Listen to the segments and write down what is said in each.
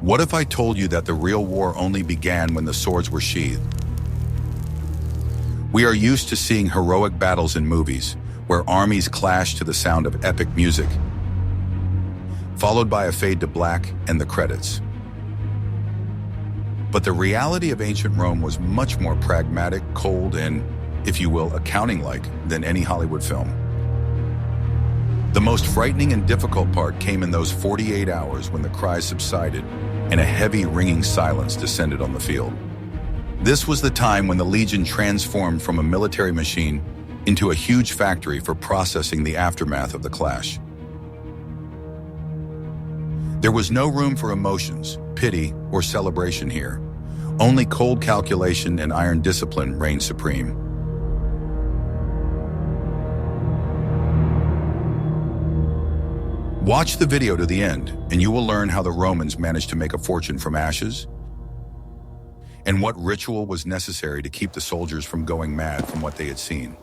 What if I told you that the real war only began when the swords were sheathed? We are used to seeing heroic battles in movies, where armies clash to the sound of epic music, followed by a fade to black and the credits. But the reality of ancient Rome was much more pragmatic, cold, and, if you will, accounting-like than any Hollywood film. The most frightening and difficult part came in those 48 hours when the cries subsided and a heavy, ringing silence descended on the field. This was the time when the Legion transformed from a military machine into a huge factory for processing the aftermath of the clash. There was no room for emotions, pity, or celebration here. Only cold calculation and iron discipline reigned supreme. Watch the video to the end, and you will learn how the Romans managed to make a fortune from ashes, and what ritual was necessary to keep the soldiers from going mad from what they had seen.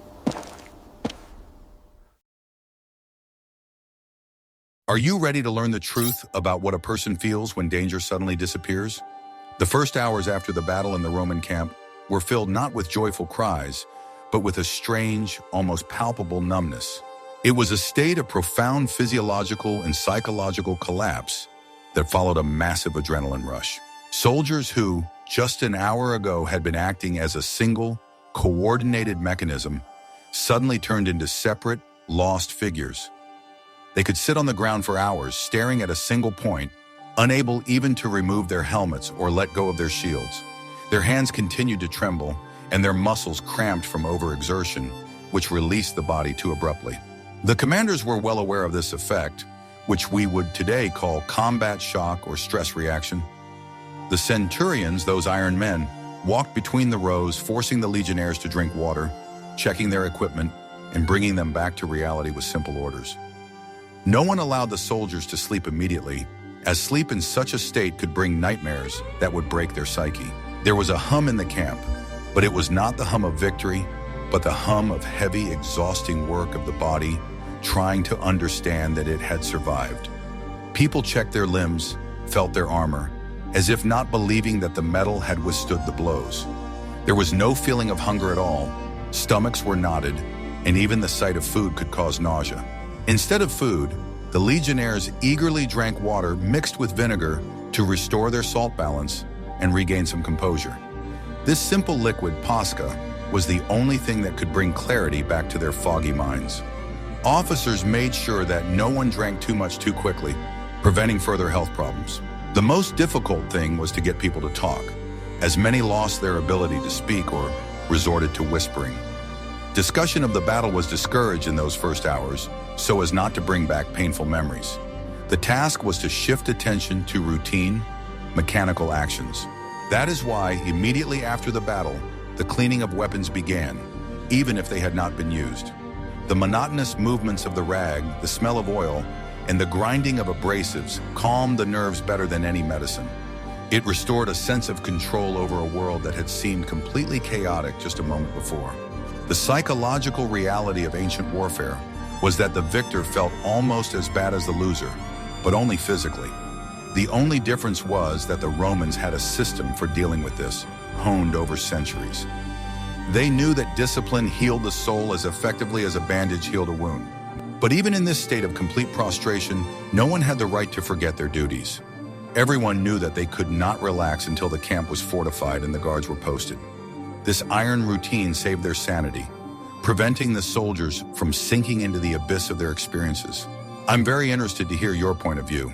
Are you ready to learn the truth about what a person feels when danger suddenly disappears? The first hours after the battle in the Roman camp were filled not with joyful cries, but with a strange, almost palpable numbness. It was a state of profound physiological and psychological collapse that followed a massive adrenaline rush. Soldiers who, just an hour ago, had been acting as a single, coordinated mechanism, suddenly turned into separate, lost figures. They could sit on the ground for hours, staring at a single point, unable even to remove their helmets or let go of their shields. Their hands continued to tremble, and their muscles cramped from overexertion, which released the body too abruptly. The commanders were well aware of this effect, which we would today call combat shock or stress reaction. The centurions, those iron men, walked between the rows, forcing the legionnaires to drink water, checking their equipment, and bringing them back to reality with simple orders. No one allowed the soldiers to sleep immediately, as sleep in such a state could bring nightmares that would break their psyche. There was a hum in the camp, but it was not the hum of victory, but the hum of heavy, exhausting work of the body, trying to understand that it had survived. People checked their limbs, felt their armor, as if not believing that the metal had withstood the blows. There was no feeling of hunger at all. Stomachs were knotted, and even the sight of food could cause nausea. Instead of food, the legionnaires eagerly drank water mixed with vinegar to restore their salt balance and regain some composure. This simple liquid, pasca, was the only thing that could bring clarity back to their foggy minds. Officers made sure that no one drank too much too quickly, preventing further health problems. The most difficult thing was to get people to talk, as many lost their ability to speak or resorted to whispering. Discussion of the battle was discouraged in those first hours, so as not to bring back painful memories. The task was to shift attention to routine, mechanical actions. That is why, immediately after the battle, the cleaning of weapons began, even if they had not been used. The monotonous movements of the rag, the smell of oil, and the grinding of abrasives calmed the nerves better than any medicine. It restored a sense of control over a world that had seemed completely chaotic just a moment before. The psychological reality of ancient warfare was that the victor felt almost as bad as the loser, but only physically. The only difference was that the Romans had a system for dealing with this, honed over centuries. They knew that discipline healed the soul as effectively as a bandage healed a wound. But even in this state of complete prostration, no one had the right to forget their duties. Everyone knew that they could not relax until the camp was fortified and the guards were posted. This iron routine saved their sanity, preventing the soldiers from sinking into the abyss of their experiences. I'm very interested to hear your point of view.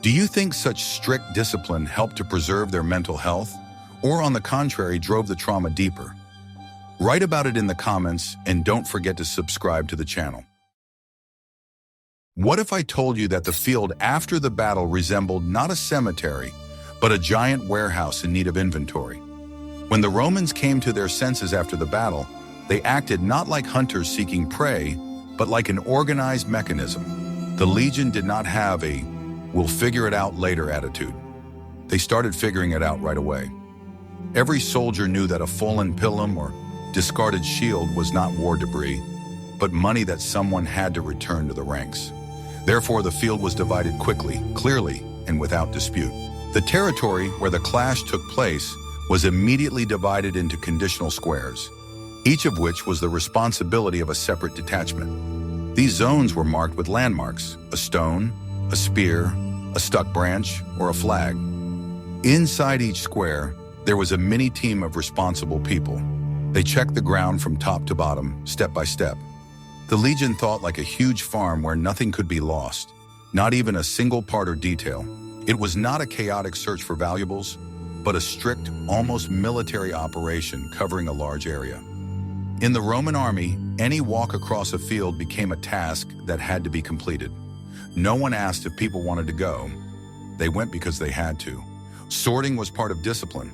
Do you think such strict discipline helped to preserve their mental health, or on the contrary, drove the trauma deeper? Write about it in the comments, and don't forget to subscribe to the channel. What if I told you that the field after the battle resembled not a cemetery, but a giant warehouse in need of inventory? When the Romans came to their senses after the battle, they acted not like hunters seeking prey, but like an organized mechanism. The Legion did not have a "we'll figure it out later" attitude. They started figuring it out right away. Every soldier knew that a fallen pilum or discarded shield was not war debris, but money that someone had to return to the ranks. Therefore, the field was divided quickly, clearly, and without dispute. The territory where the clash took place was immediately divided into conditional squares, each of which was the responsibility of a separate detachment. These zones were marked with landmarks: a stone, a spear, a stuck branch, or a flag. Inside each square, there was a mini-team of responsible people. They checked the ground from top to bottom, step by step. The Legion thought like a huge farm where nothing could be lost, not even a single part or detail. It was not a chaotic search for valuables, but a strict, almost military operation covering a large area. In the Roman army, any walk across a field became a task that had to be completed. No one asked if people wanted to go. They went because they had to. Sorting was part of discipline,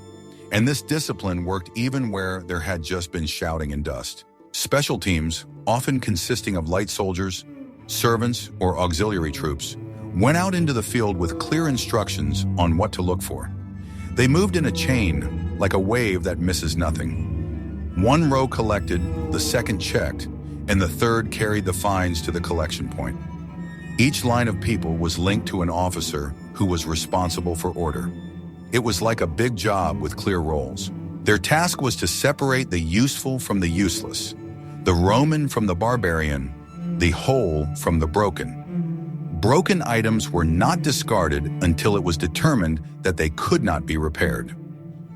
and this discipline worked even where there had just been shouting and dust. Special teams, often consisting of light soldiers, servants, or auxiliary troops, went out into the field with clear instructions on what to look for. They moved in a chain, like a wave that misses nothing. One row collected, the second checked, and the third carried the finds to the collection point. Each line of people was linked to an officer who was responsible for order. It was like a big job with clear roles. Their task was to separate the useful from the useless, the Roman from the barbarian, the whole from the broken. Broken items were not discarded until it was determined that they could not be repaired.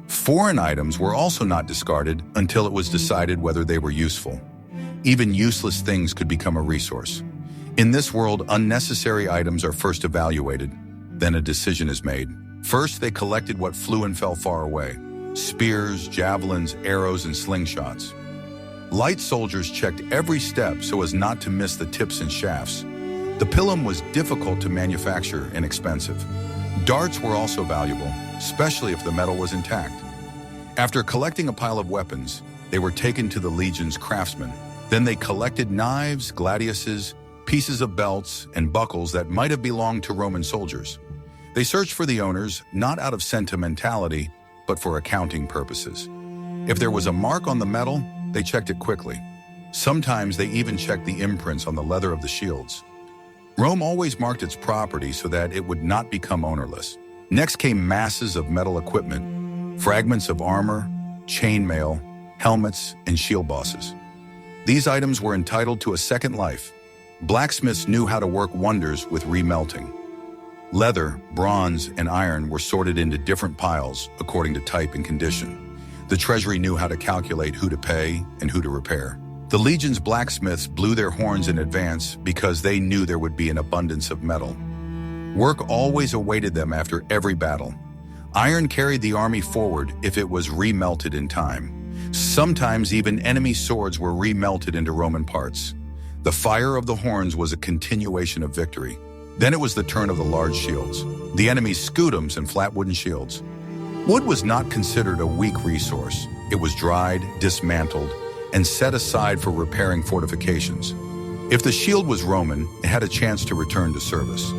Foreign items were also not discarded until it was decided whether they were useful. Even useless things could become a resource. In this world, unnecessary items are first evaluated, then a decision is made. First, they collected what flew and fell far away: spears, javelins, arrows, and slingshots. Light soldiers checked every step so as not to miss the tips and shafts. The pilum was difficult to manufacture and expensive. Darts were also valuable, especially if the metal was intact. After collecting a pile of weapons, they were taken to the Legion's craftsmen. Then they collected knives, gladiuses, pieces of belts, and buckles that might have belonged to Roman soldiers. They searched for the owners, not out of sentimentality, but for accounting purposes. If there was a mark on the metal, they checked it quickly. Sometimes they even checked the imprints on the leather of the shields. Rome always marked its property so that it would not become ownerless. Next came masses of metal equipment, fragments of armor, chainmail, helmets, and shield bosses. These items were entitled to a second life. Blacksmiths knew how to work wonders with remelting. Leather, bronze, and iron were sorted into different piles according to type and condition. The treasury knew how to calculate who to pay and who to repair. The Legion's blacksmiths blew their horns in advance because they knew there would be an abundance of metal. Work always awaited them after every battle. Iron carried the army forward if it was remelted in time. Sometimes even enemy swords were remelted into Roman parts. The fire of the horns was a continuation of victory. Then it was the turn of the large shields, the enemy's scutums and flat wooden shields. Wood was not considered a weak resource. It was dried, dismantled, and set aside for repairing fortifications. If the shield was Roman, it had a chance to return to service.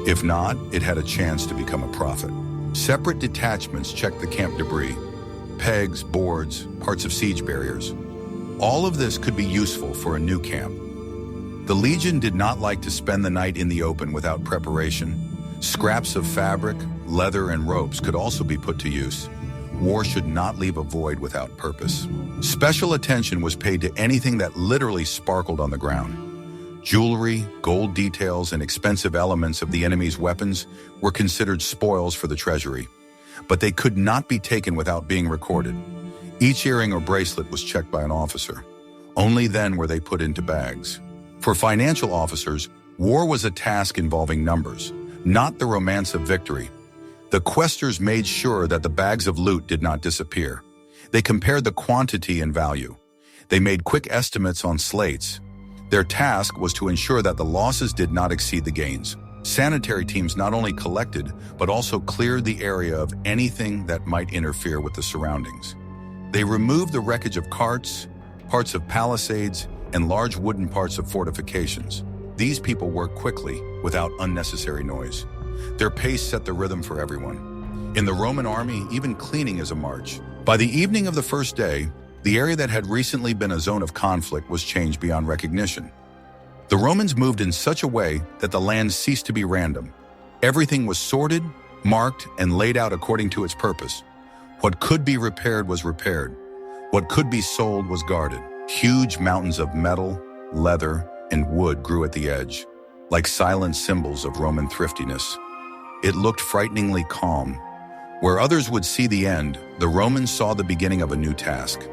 If not, it had a chance to become a profit. Separate detachments checked the camp debris: pegs, boards, parts of siege barriers. All of this could be useful for a new camp. The Legion did not like to spend the night in the open without preparation. Scraps of fabric, leather, and ropes could also be put to use. War should not leave a void without purpose. Special attention was paid to anything that literally sparkled on the ground. Jewelry, gold details, and expensive elements of the enemy's weapons were considered spoils for the treasury, but they could not be taken without being recorded. Each earring or bracelet was checked by an officer. Only then were they put into bags. For financial officers, war was a task involving numbers, not the romance of victory. The questors made sure that the bags of loot did not disappear. They compared the quantity and value. They made quick estimates on slates. Their task was to ensure that the losses did not exceed the gains. Sanitary teams not only collected, but also cleared the area of anything that might interfere with the surroundings. They removed the wreckage of carts, parts of palisades, and large wooden parts of fortifications. These people worked quickly, without unnecessary noise. Their pace set the rhythm for everyone. In the Roman army, even cleaning is a march. By the evening of the first day, the area that had recently been a zone of conflict was changed beyond recognition. The Romans moved in such a way that the land ceased to be random. Everything was sorted, marked and laid out according to its purpose. What could be repaired was repaired. What could be sold was guarded. Huge mountains of metal, leather, and wood grew at the edge, like silent symbols of Roman thriftiness. It looked frighteningly calm. Where others would see the end, the Romans saw the beginning of a new task.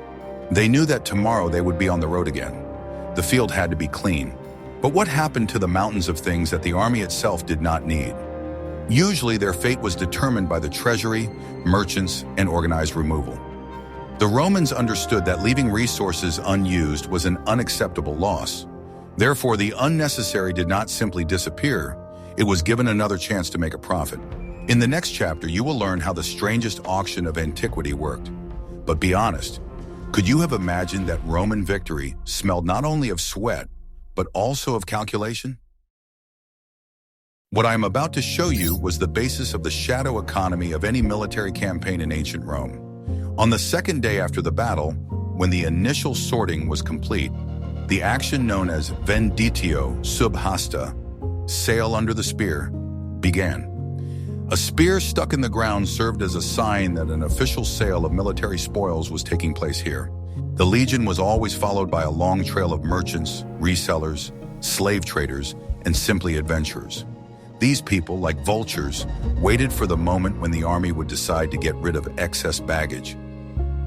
They knew that tomorrow they would be on the road again. The field had to be clean. But what happened to the mountains of things that the army itself did not need? Usually their fate was determined by the treasury, merchants, and organized removal. The Romans understood that leaving resources unused was an unacceptable loss. Therefore, the unnecessary did not simply disappear. It was given another chance to make a profit. In the next chapter, you will learn how the strangest auction of antiquity worked. But be honest, could you have imagined that Roman victory smelled not only of sweat, but also of calculation? What I am about to show you was the basis of the shadow economy of any military campaign in ancient Rome. On the second day after the battle, when the initial sorting was complete, the action known as venditio sub hasta, sale under the spear, began. A spear stuck in the ground served as a sign that an official sale of military spoils was taking place here. The legion was always followed by a long trail of merchants, resellers, slave traders, and simply adventurers. These people, like vultures, waited for the moment when the army would decide to get rid of excess baggage.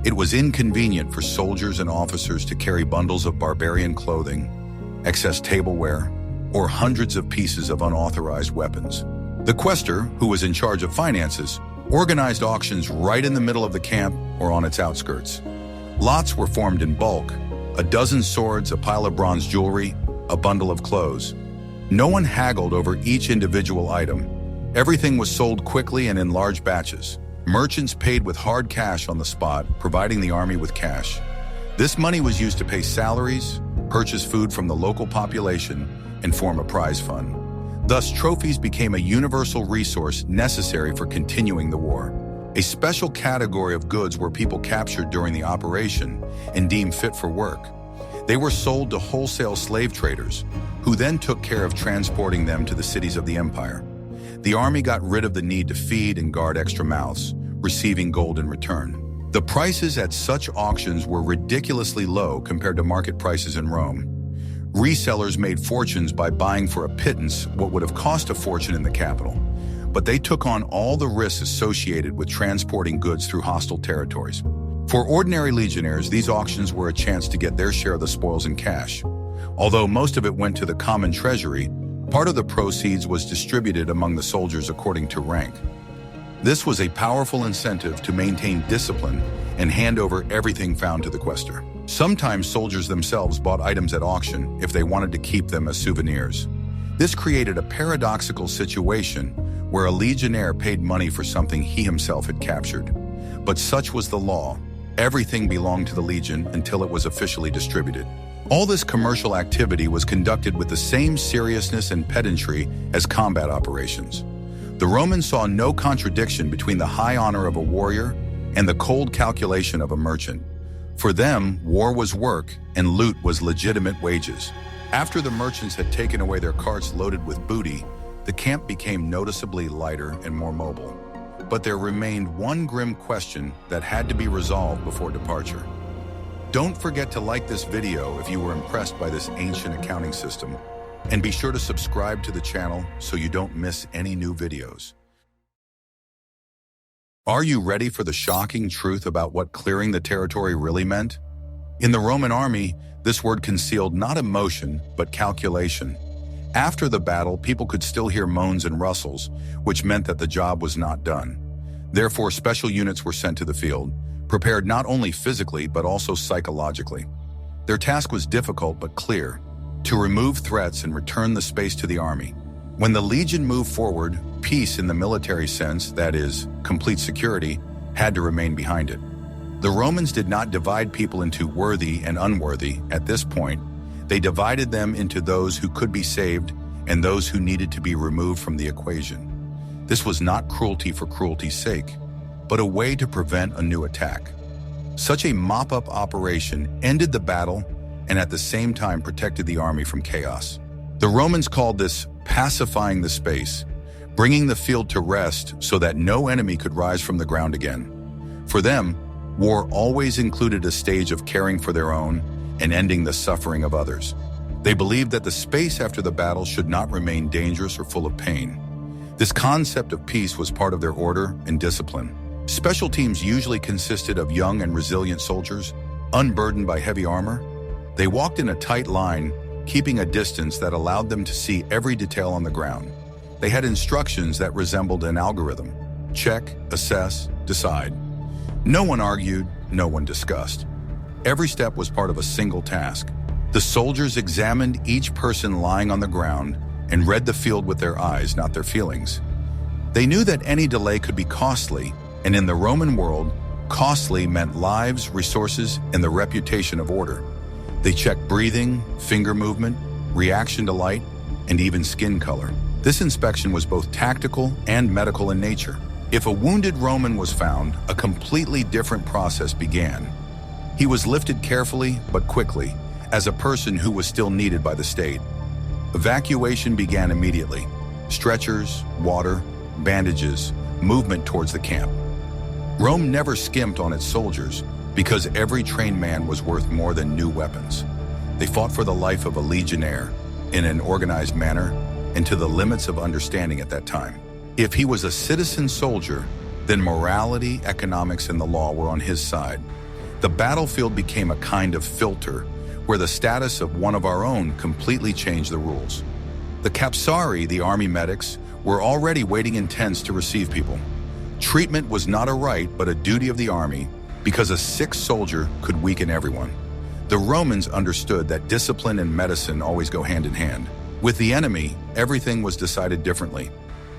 It was inconvenient for soldiers and officers to carry bundles of barbarian clothing, excess tableware, or hundreds of pieces of unauthorized weapons. The quaestor, who was in charge of finances, organized auctions right in the middle of the camp or on its outskirts. Lots were formed in bulk: a dozen swords, a pile of bronze jewelry, a bundle of clothes. No one haggled over each individual item. Everything was sold quickly and in large batches. Merchants paid with hard cash on the spot, providing the army with cash. This money was used to pay salaries, purchase food from the local population, and form a prize fund. Thus, trophies became a universal resource necessary for continuing the war. A special category of goods were people captured during the operation and deemed fit for work. They were sold to wholesale slave traders, who then took care of transporting them to the cities of the empire. The army got rid of the need to feed and guard extra mouths, receiving gold in return. The prices at such auctions were ridiculously low compared to market prices in Rome. Resellers made fortunes by buying for a pittance what would have cost a fortune in the capital, but they took on all the risks associated with transporting goods through hostile territories. For ordinary legionnaires, these auctions were a chance to get their share of the spoils in cash. Although most of it went to the common treasury, part of the proceeds was distributed among the soldiers according to rank. This was a powerful incentive to maintain discipline and hand over everything found to the quaestor. Sometimes soldiers themselves bought items at auction if they wanted to keep them as souvenirs. This created a paradoxical situation where a legionnaire paid money for something he himself had captured. But such was the law. Everything belonged to the legion until it was officially distributed. All this commercial activity was conducted with the same seriousness and pedantry as combat operations. The Romans saw no contradiction between the high honor of a warrior and the cold calculation of a merchant. For them, war was work and loot was legitimate wages. After the merchants had taken away their carts loaded with booty, the camp became noticeably lighter and more mobile. But there remained one grim question that had to be resolved before departure. Don't forget to like this video if you were impressed by this ancient accounting system, and be sure to subscribe to the channel so you don't miss any new videos. Are you ready for the shocking truth about what clearing the territory really meant? In the Roman army, this word concealed not emotion, but calculation. After the battle, people could still hear moans and rustles, which meant that the job was not done. Therefore, special units were sent to the field, prepared not only physically but also psychologically. Their task was difficult but clear: to remove threats and return the space to the army. When the legion moved forward, peace in the military sense, that is, complete security, had to remain behind it. The Romans did not divide people into worthy and unworthy at this point. They divided them into those who could be saved and those who needed to be removed from the equation. This was not cruelty for cruelty's sake, but a way to prevent a new attack. Such a mop-up operation ended the battle and at the same time protected the army from chaos. The Romans called this pacifying the space, bringing the field to rest so that no enemy could rise from the ground again. For them, war always included a stage of caring for their own and ending the suffering of others. They believed that the space after the battle should not remain dangerous or full of pain. This concept of peace was part of their order and discipline. Special teams usually consisted of young and resilient soldiers, unburdened by heavy armor. They walked in a tight line, keeping a distance that allowed them to see every detail on the ground. They had instructions that resembled an algorithm: check, assess, decide. No one argued, no one discussed. Every step was part of a single task. The soldiers examined each person lying on the ground and read the field with their eyes, not their feelings. They knew that any delay could be costly, and in the Roman world, costly meant lives, resources, and the reputation of order. They checked breathing, finger movement, reaction to light, and even skin color. This inspection was both tactical and medical in nature. If a wounded Roman was found, a completely different process began. He was lifted carefully but quickly, as a person who was still needed by the state. Evacuation began immediately. Stretchers, water, bandages, movement towards the camp. Rome never skimped on its soldiers because every trained man was worth more than new weapons. They fought for the life of a legionnaire in an organized manner and to the limits of understanding at that time. If he was a citizen soldier, then morality, economics, and the law were on his side. The battlefield became a kind of filter where the status of one of our own completely changed the rules. The Capsari, the army medics, were already waiting in tents to receive people. Treatment was not a right but a duty of the army because a sick soldier could weaken everyone. The Romans understood that discipline and medicine always go hand in hand. With the enemy, everything was decided differently,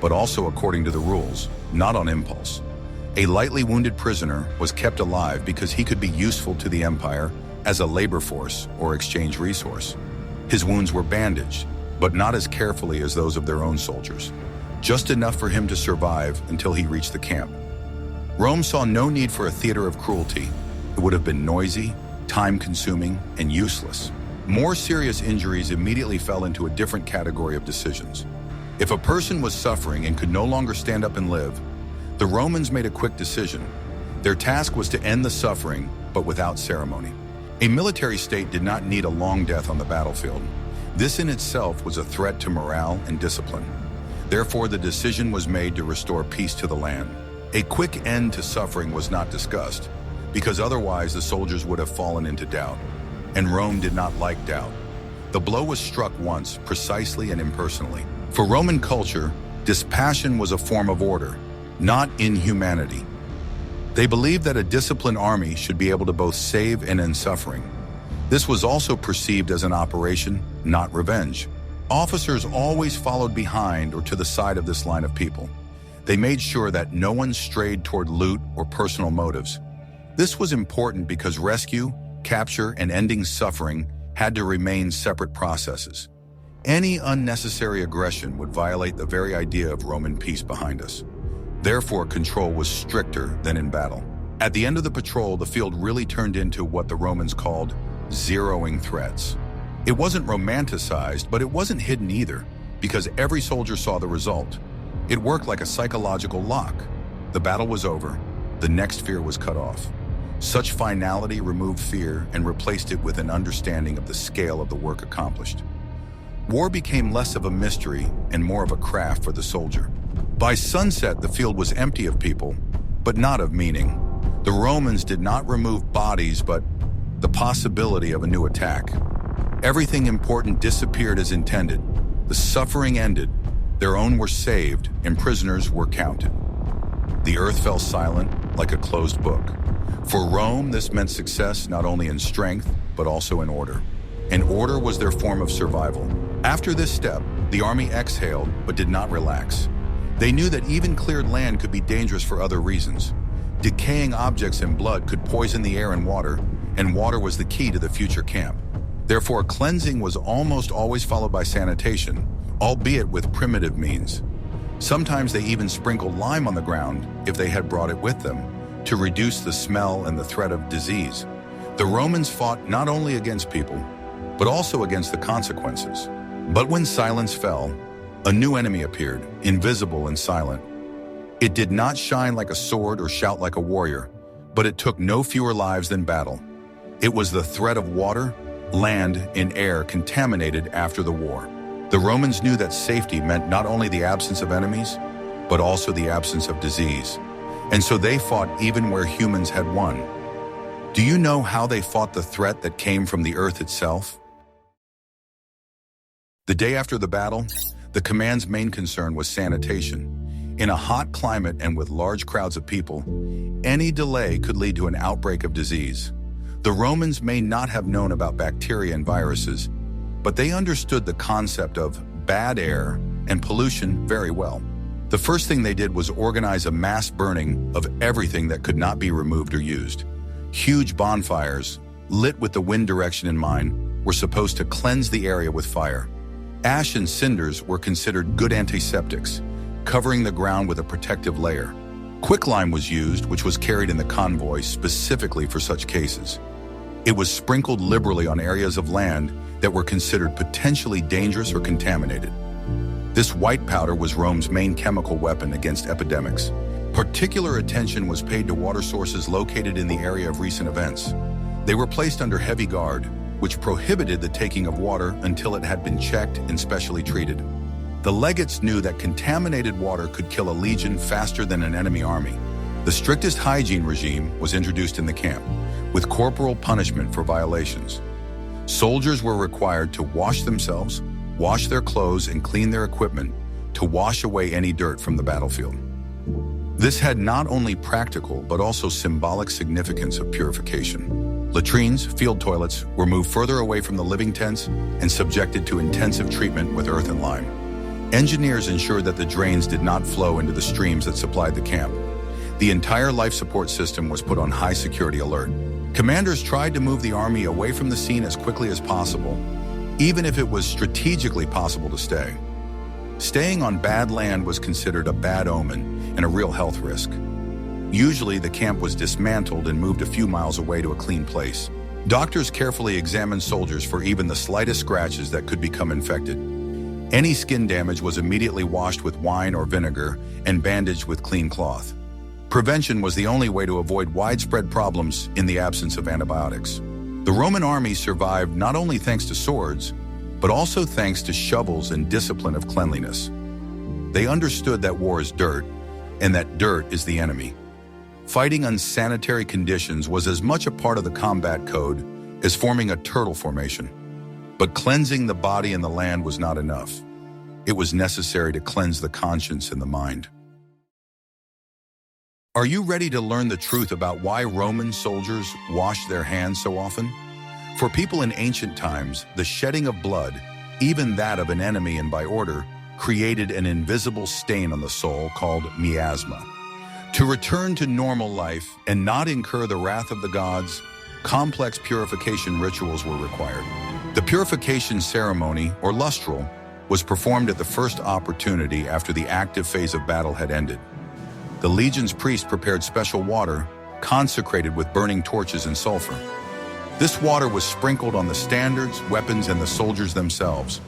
but also according to the rules, not on impulse. A lightly wounded prisoner was kept alive because he could be useful to the empire as a labor force or exchange resource. His wounds were bandaged, but not as carefully as those of their own soldiers, just enough for him to survive until he reached the camp. Rome saw no need for a theater of cruelty. It would have been noisy, time-consuming, and useless. More serious injuries immediately fell into a different category of decisions. If a person was suffering and could no longer stand up and live, the Romans made a quick decision. Their task was to end the suffering, but without ceremony. A military state did not need a long death on the battlefield. This in itself was a threat to morale and discipline. Therefore, the decision was made to restore peace to the land. A quick end to suffering was not discussed, because otherwise the soldiers would have fallen into doubt. And Rome did not like doubt. The blow was struck once, precisely and impersonally. For Roman culture, dispassion was a form of order, not inhumanity. They believed that a disciplined army should be able to both save and end suffering. This was also perceived as an operation, not revenge. Officers always followed behind or to the side of this line of people. They made sure that no one strayed toward loot or personal motives. This was important because rescue, capture, and ending suffering had to remain separate processes. Any unnecessary aggression would violate the very idea of Roman peace behind us. Therefore, control was stricter than in battle. At the end of the patrol, the field really turned into what the Romans called zeroing threats. It wasn't romanticized, but it wasn't hidden either, because every soldier saw the result. It worked like a psychological lock. The battle was over. The next fear was cut off. Such finality removed fear and replaced it with an understanding of the scale of the work accomplished. War became less of a mystery and more of a craft for the soldier. By sunset, the field was empty of people, but not of meaning. The Romans did not remove bodies, but the possibility of a new attack. Everything important disappeared as intended. The suffering ended, their own were saved, and prisoners were counted. The earth fell silent, like a closed book. For Rome, this meant success not only in strength, but also in order. And order was their form of survival. After this step, the army exhaled, but did not relax. They knew that even cleared land could be dangerous for other reasons. Decaying objects and blood could poison the air and water was the key to the future camp. Therefore, cleansing was almost always followed by sanitation, albeit with primitive means. Sometimes they even sprinkled lime on the ground if they had brought it with them, to reduce the smell and the threat of disease. The Romans fought not only against people, but also against the consequences. But when silence fell, A new enemy appeared, invisible and silent. It did not shine like a sword or shout like a warrior, but it took no fewer lives than battle. It was the threat of water, land, and air contaminated after the war. The Romans knew that safety meant not only the absence of enemies, but also the absence of disease. And so they fought even where humans had won. Do you know how they fought the threat that came from the earth itself? The day after the battle, the command's main concern was sanitation. In a hot climate and with large crowds of people, any delay could lead to an outbreak of disease. The Romans may not have known about bacteria and viruses, but they understood the concept of bad air and pollution very well. The first thing they did was organize a mass burning of everything that could not be removed or used. Huge bonfires, lit with the wind direction in mind, were supposed to cleanse the area with fire. Ash and cinders were considered good antiseptics, covering the ground with a protective layer. Quicklime was used, which was carried in the convoy specifically for such cases. It was sprinkled liberally on areas of land that were considered potentially dangerous or contaminated. This white powder was Rome's main chemical weapon against epidemics. Particular attention was paid to water sources located in the area of recent events. They were placed under heavy guard, which prohibited the taking of water until it had been checked and specially treated. The legates knew that contaminated water could kill a legion faster than an enemy army. The strictest hygiene regime was introduced in the camp, with corporal punishment for violations. Soldiers were required to wash themselves, wash their clothes, and clean their equipment to wash away any dirt from the battlefield. This had not only practical but also symbolic significance of purification. Latrines, field toilets, were moved further away from the living tents and subjected to intensive treatment with earth and lime. Engineers ensured that the drains did not flow into the streams that supplied the camp. The entire life support system was put on high security alert. Commanders tried to move the army away from the scene as quickly as possible, even if it was strategically possible to stay. Staying on bad land was considered a bad omen and a real health risk. Usually, the camp was dismantled and moved a few miles away to a clean place. Doctors carefully examined soldiers for even the slightest scratches that could become infected. Any skin damage was immediately washed with wine or vinegar and bandaged with clean cloth. Prevention was the only way to avoid widespread problems in the absence of antibiotics. The Roman army survived not only thanks to swords, but also thanks to shovels and discipline of cleanliness. They understood that war is dirt, and that dirt is the enemy. Fighting unsanitary conditions was as much a part of the combat code as forming a turtle formation. But cleansing the body and the land was not enough. It was necessary to cleanse the conscience and the mind. Are you ready to learn the truth about why Roman soldiers washed their hands so often? For people in ancient times, the shedding of blood, even that of an enemy and by order, created an invisible stain on the soul called miasma. To return to normal life and not incur the wrath of the gods, complex purification rituals were required. The purification ceremony, or lustral, was performed at the first opportunity after the active phase of battle had ended. The legion's priest prepared special water, consecrated with burning torches and sulfur. This water was sprinkled on the standards, weapons, and the soldiers themselves,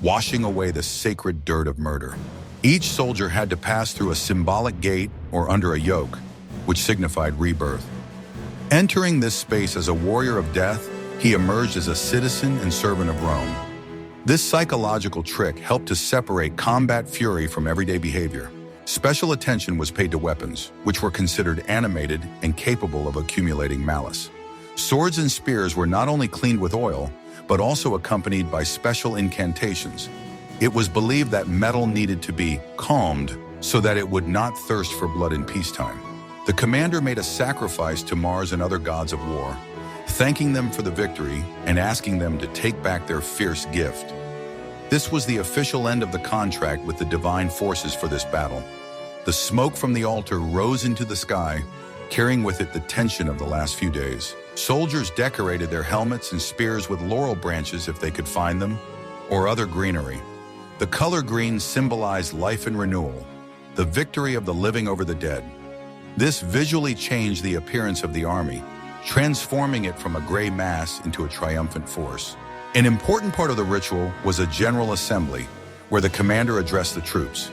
washing away the sacred dirt of murder. Each soldier had to pass through a symbolic gate or under a yoke, which signified rebirth. Entering this space as a warrior of death, he emerged as a citizen and servant of Rome. This psychological trick helped to separate combat fury from everyday behavior. Special attention was paid to weapons, which were considered animated and capable of accumulating malice. Swords and spears were not only cleaned with oil, but also accompanied by special incantations. It was believed that metal needed to be calmed so that it would not thirst for blood in peacetime. The commander made a sacrifice to Mars and other gods of war, thanking them for the victory and asking them to take back their fierce gift. This was the official end of the contract with the divine forces for this battle. The smoke from the altar rose into the sky, carrying with it the tension of the last few days. Soldiers decorated their helmets and spears with laurel branches if they could find them, or other greenery. The color green symbolized life and renewal, the victory of the living over the dead. This visually changed the appearance of the army, transforming it from a gray mass into a triumphant force. An important part of the ritual was a general assembly, where the commander addressed the troops.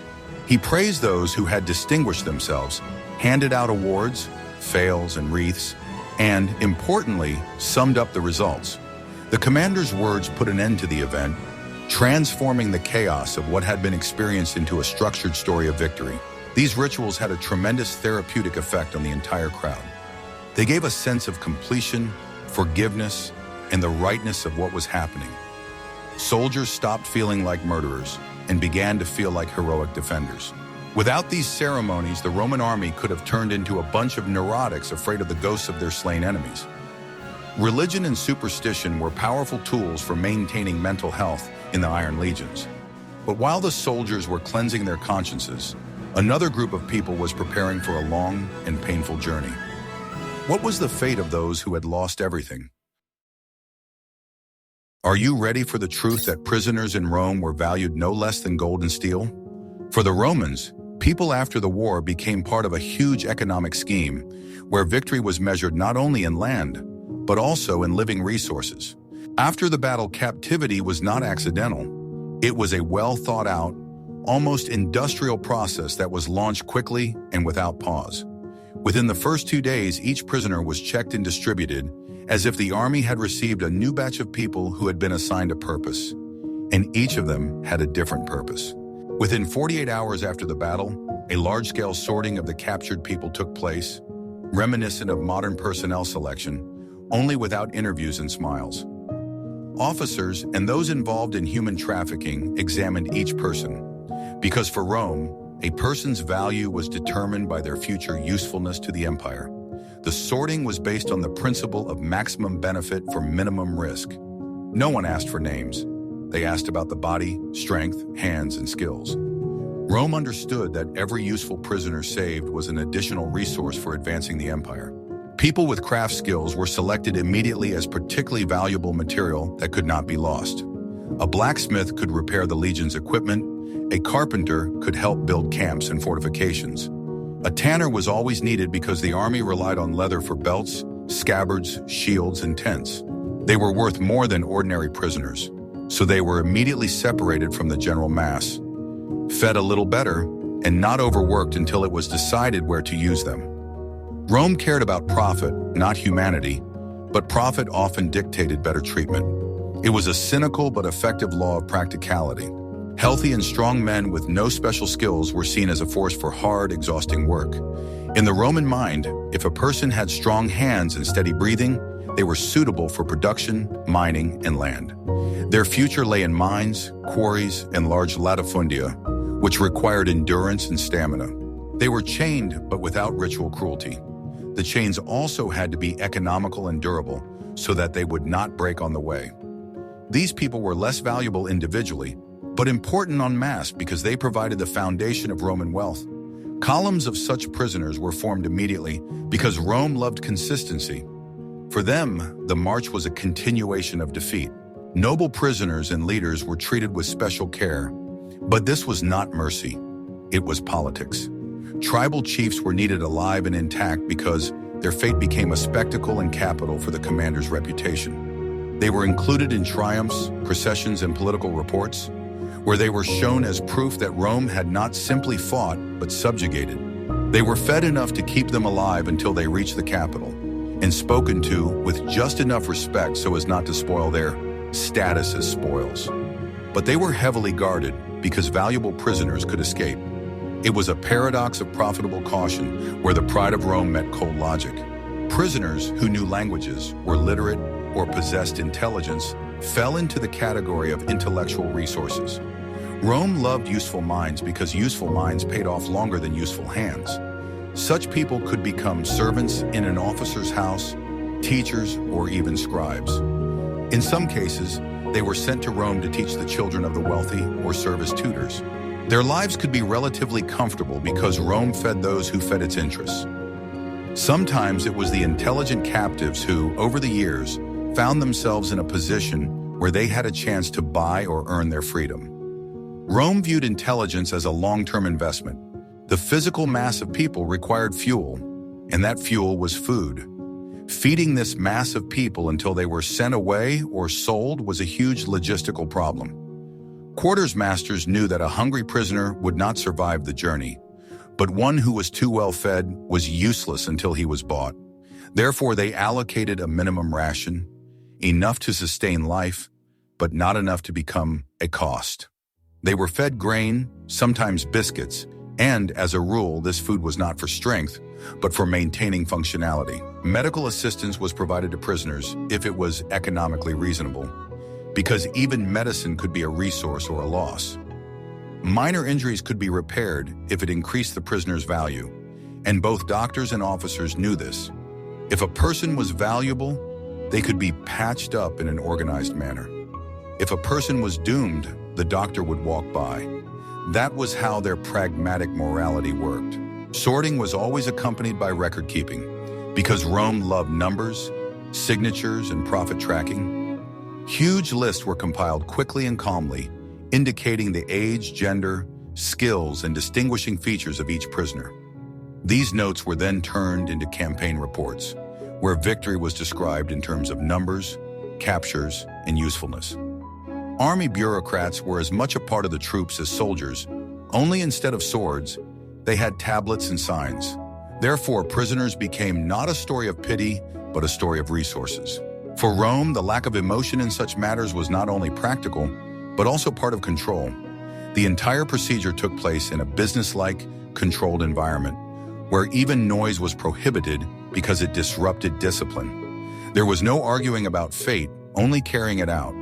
He praised those who had distinguished themselves, handed out awards, fails, and wreaths, and, importantly, summed up the results. The commander's words put an end to the event, transforming the chaos of what had been experienced into a structured story of victory. These rituals had a tremendous therapeutic effect on the entire crowd. They gave a sense of completion, forgiveness, and the rightness of what was happening. Soldiers stopped feeling like murderers and began to feel like heroic defenders. Without these ceremonies, the Roman army could have turned into a bunch of neurotics afraid of the ghosts of their slain enemies. Religion and superstition were powerful tools for maintaining mental health in the Iron Legions. But while the soldiers were cleansing their consciences, another group of people was preparing for a long and painful journey. What was the fate of those who had lost everything? Are you ready for the truth that prisoners in Rome were valued no less than gold and steel? For the Romans, people after the war became part of a huge economic scheme where victory was measured not only in land, but also in living resources. After the battle, captivity was not accidental. It was a well-thought-out, almost industrial process that was launched quickly and without pause. Within the first 2 days, each prisoner was checked and distributed as if the army had received a new batch of people who had been assigned a purpose, and each of them had a different purpose. Within 48 hours after the battle, a large-scale sorting of the captured people took place, reminiscent of modern personnel selection, only without interviews and smiles. Officers and those involved in human trafficking examined each person, because for Rome, a person's value was determined by their future usefulness to the empire. The sorting was based on the principle of maximum benefit for minimum risk. No one asked for names. They asked about the body, strength, hands, and skills. Rome understood that every useful prisoner saved was an additional resource for advancing the empire. People with craft skills were selected immediately as particularly valuable material that could not be lost. A blacksmith could repair the legion's equipment. A carpenter could help build camps and fortifications. A tanner was always needed because the army relied on leather for belts, scabbards, shields, and tents. They were worth more than ordinary prisoners, so they were immediately separated from the general mass, fed a little better, and not overworked until it was decided where to use them. Rome cared about profit, not humanity, but profit often dictated better treatment. It was a cynical but effective law of practicality. Healthy and strong men with no special skills were seen as a force for hard, exhausting work. In the Roman mind, if a person had strong hands and steady breathing, they were suitable for production, mining, and land. Their future lay in mines, quarries, and large latifundia, which required endurance and stamina. They were chained, but without ritual cruelty. The chains also had to be economical and durable, so that they would not break on the way. These people were less valuable individually, but important en masse because they provided the foundation of Roman wealth. Columns of such prisoners were formed immediately because Rome loved consistency. For them, the march was a continuation of defeat. Noble prisoners and leaders were treated with special care, but this was not mercy. It was politics. Tribal chiefs were needed alive and intact because their fate became a spectacle and capital for the commander's reputation. They were included in triumphs, processions, and political reports, where they were shown as proof that Rome had not simply fought, but subjugated. They were fed enough to keep them alive until they reached the capital, and spoken to with just enough respect so as not to spoil their status as spoils. But they were heavily guarded because valuable prisoners could escape. It was a paradox of profitable caution where the pride of Rome met cold logic. Prisoners who knew languages, were literate, or possessed intelligence fell into the category of intellectual resources. Rome loved useful minds because useful minds paid off longer than useful hands. Such people could become servants in an officer's house, teachers, or even scribes. In some cases, they were sent to Rome to teach the children of the wealthy or serve as tutors. Their lives could be relatively comfortable because Rome fed those who fed its interests. Sometimes it was the intelligent captives who, over the years, found themselves in a position where they had a chance to buy or earn their freedom. Rome viewed intelligence as a long-term investment. The physical mass of people required fuel, and that fuel was food. Feeding this mass of people until they were sent away or sold was a huge logistical problem. Quarters masters knew that a hungry prisoner would not survive the journey, but one who was too well fed was useless until he was bought. Therefore, they allocated a minimum ration, enough to sustain life, but not enough to become a cost. They were fed grain, sometimes biscuits, and, as a rule, this food was not for strength, but for maintaining functionality. Medical assistance was provided to prisoners if it was economically reasonable, because even medicine could be a resource or a loss. Minor injuries could be repaired if it increased the prisoner's value, and both doctors and officers knew this. If a person was valuable, they could be patched up in an organized manner. If a person was doomed, the doctor would walk by. That was how their pragmatic morality worked. Sorting was always accompanied by record keeping, because Rome loved numbers, signatures, and profit tracking. Huge lists were compiled quickly and calmly, indicating the age, gender, skills, and distinguishing features of each prisoner. These notes were then turned into campaign reports, where victory was described in terms of numbers, captures, and usefulness. Army bureaucrats were as much a part of the troops as soldiers, only instead of swords, they had tablets and signs. Therefore, prisoners became not a story of pity, but a story of resources. For Rome, the lack of emotion in such matters was not only practical, but also part of control. The entire procedure took place in a businesslike, controlled environment, where even noise was prohibited because it disrupted discipline. There was no arguing about fate, only carrying it out.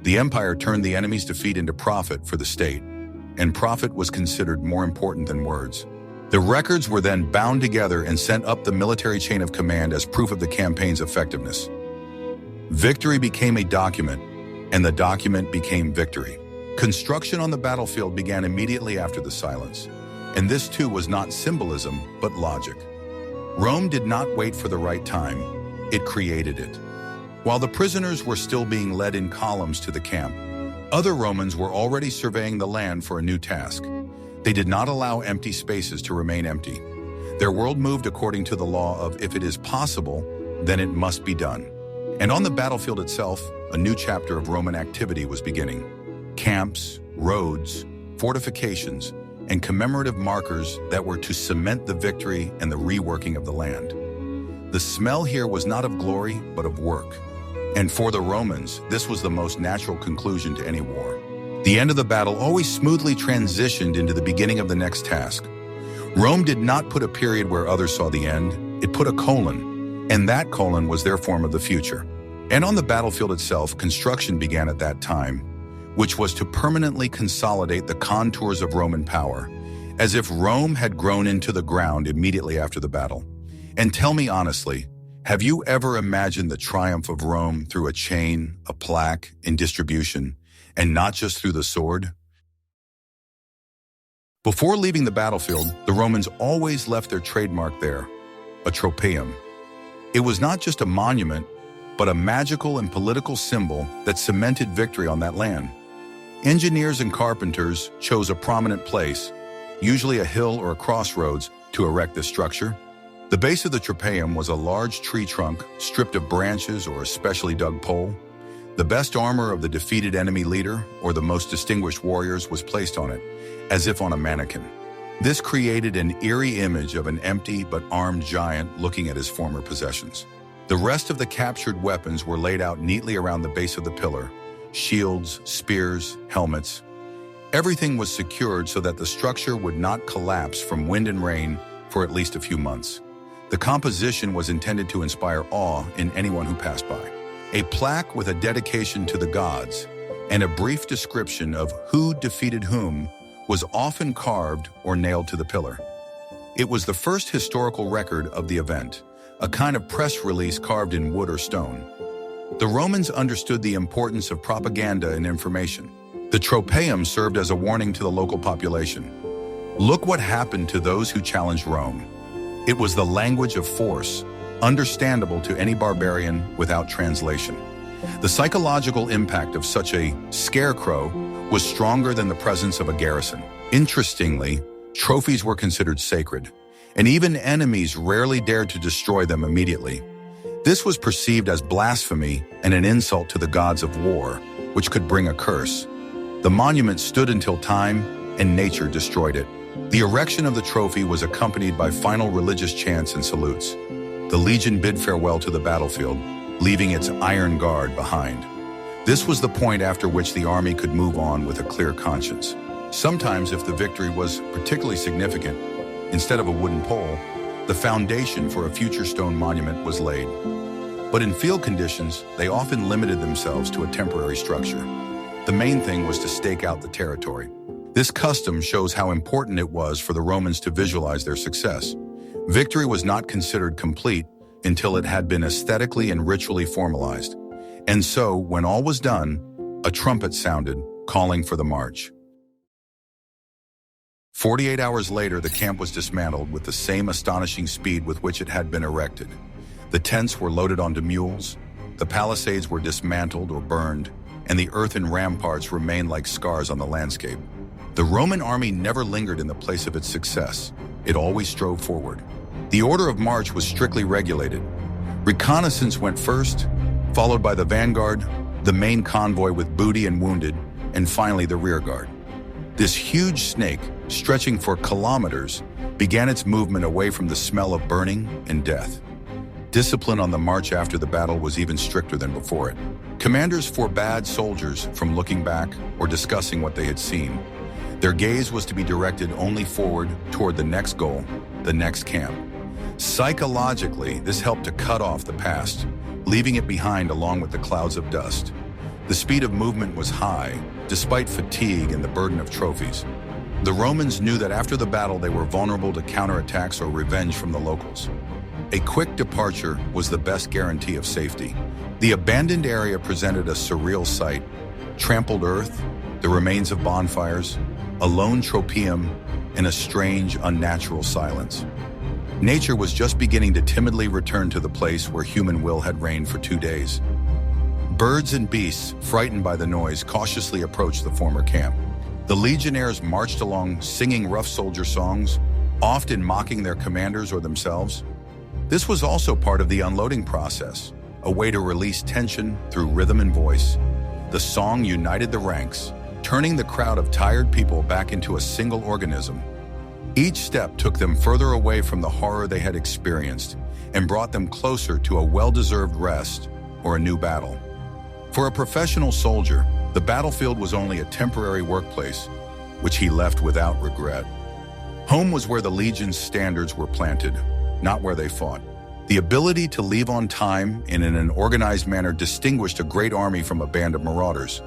The empire turned the enemy's defeat into profit for the state, and profit was considered more important than words. The records were then bound together and sent up the military chain of command as proof of the campaign's effectiveness. Victory became a document, and the document became victory. Construction on the battlefield began immediately after the silence, and this too was not symbolism, but logic. Rome did not wait for the right time, it created it. While the prisoners were still being led in columns to the camp, other Romans were already surveying the land for a new task. They did not allow empty spaces to remain empty. Their world moved according to the law of if it is possible, then it must be done. And on the battlefield itself, a new chapter of Roman activity was beginning. Camps, roads, fortifications, and commemorative markers that were to cement the victory and the reworking of the land. The smell here was not of glory, but of work. And for the Romans, this was the most natural conclusion to any war. The end of the battle always smoothly transitioned into the beginning of the next task. Rome did not put a period where others saw the end, it put a colon, and that colon was their form of the future. And on the battlefield itself, construction began at that time, which was to permanently consolidate the contours of Roman power, as if Rome had grown into the ground immediately after the battle. And tell me honestly, have you ever imagined the triumph of Rome through a chain, a plaque, and distribution, and not just through the sword? Before leaving the battlefield, the Romans always left their trademark there, a tropaeum. It was not just a monument, but a magical and political symbol that cemented victory on that land. Engineers and carpenters chose a prominent place, usually a hill or a crossroads, to erect this structure. The base of the tropaeum was a large tree trunk stripped of branches or a specially dug pole. The best armor of the defeated enemy leader or the most distinguished warriors was placed on it, as if on a mannequin. This created an eerie image of an empty but armed giant looking at his former possessions. The rest of the captured weapons were laid out neatly around the base of the pillar: shields, spears, helmets. Everything was secured so that the structure would not collapse from wind and rain for at least a few months. The composition was intended to inspire awe in anyone who passed by. A plaque with a dedication to the gods and a brief description of who defeated whom was often carved or nailed to the pillar. It was the first historical record of the event, a kind of press release carved in wood or stone. The Romans understood the importance of propaganda and information. The tropaeum served as a warning to the local population. Look what happened to those who challenged Rome. It was the language of force, understandable to any barbarian without translation. The psychological impact of such a scarecrow was stronger than the presence of a garrison. Interestingly, trophies were considered sacred, and even enemies rarely dared to destroy them immediately. This was perceived as blasphemy and an insult to the gods of war, which could bring a curse. The monument stood until time and nature destroyed it. The erection of the trophy was accompanied by final religious chants and salutes. The legion bid farewell to the battlefield, leaving its iron guard behind. This was the point after which the army could move on with a clear conscience. Sometimes, if the victory was particularly significant, instead of a wooden pole, the foundation for a future stone monument was laid. But in field conditions, they often limited themselves to a temporary structure. The main thing was to stake out the territory. This custom shows how important it was for the Romans to visualize their success. Victory was not considered complete until it had been aesthetically and ritually formalized. And so, when all was done, a trumpet sounded, calling for the march. 48 hours later, the camp was dismantled with the same astonishing speed with which it had been erected. The tents were loaded onto mules, the palisades were dismantled or burned, and the earthen ramparts remained like scars on the landscape. The Roman army never lingered in the place of its success. It always strove forward. The order of march was strictly regulated. Reconnaissance went first, followed by the vanguard, the main convoy with booty and wounded, and finally the rear guard. This huge snake, stretching for kilometers, began its movement away from the smell of burning and death. Discipline on the march after the battle was even stricter than before it. Commanders forbade soldiers from looking back or discussing what they had seen. Their gaze was to be directed only forward toward the next goal, the next camp. Psychologically, this helped to cut off the past, leaving it behind along with the clouds of dust. The speed of movement was high, despite fatigue and the burden of trophies. The Romans knew that after the battle they were vulnerable to counterattacks or revenge from the locals. A quick departure was the best guarantee of safety. The abandoned area presented a surreal sight: trampled earth, the remains of bonfires, a lone tropaeum, and a strange, unnatural silence. Nature was just beginning to timidly return to the place where human will had reigned for 2 days. Birds and beasts, frightened by the noise, cautiously approached the former camp. The legionnaires marched along singing rough soldier songs, often mocking their commanders or themselves. This was also part of the unloading process, a way to release tension through rhythm and voice. The song united the ranks, turning the crowd of tired people back into a single organism. Each step took them further away from the horror they had experienced and brought them closer to a well-deserved rest or a new battle. For a professional soldier, the battlefield was only a temporary workplace, which he left without regret. Home was where the legion's standards were planted, not where they fought. The ability to leave on time and in an organized manner distinguished a great army from a band of marauders.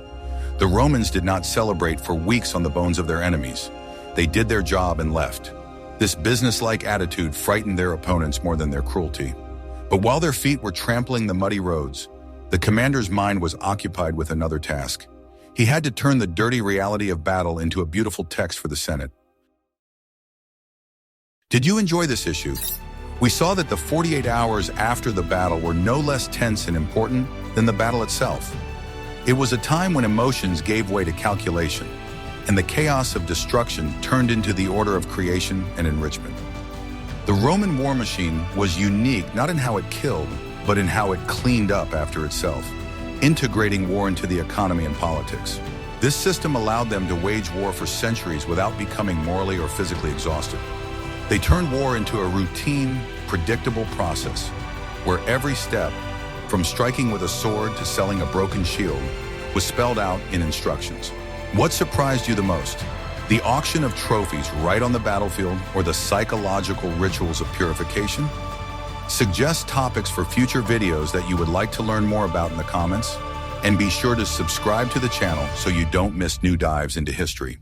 The Romans did not celebrate for weeks on the bones of their enemies. They did their job and left. This businesslike attitude frightened their opponents more than their cruelty. But while their feet were trampling the muddy roads, the commander's mind was occupied with another task. He had to turn the dirty reality of battle into a beautiful text for the Senate. Did you enjoy this issue? We saw that the 48 hours after the battle were no less tense and important than the battle itself. It was a time when emotions gave way to calculation, and the chaos of destruction turned into the order of creation and enrichment. The Roman war machine was unique not in how it killed, but in how it cleaned up after itself, integrating war into the economy and politics. This system allowed them to wage war for centuries without becoming morally or physically exhausted. They turned war into a routine, predictable process, where every step, from striking with a sword to selling a broken shield, was spelled out in instructions. What surprised you the most? The auction of trophies right on the battlefield, or the psychological rituals of purification? Suggest topics for future videos that you would like to learn more about in the comments, and be sure to subscribe to the channel so you don't miss new dives into history.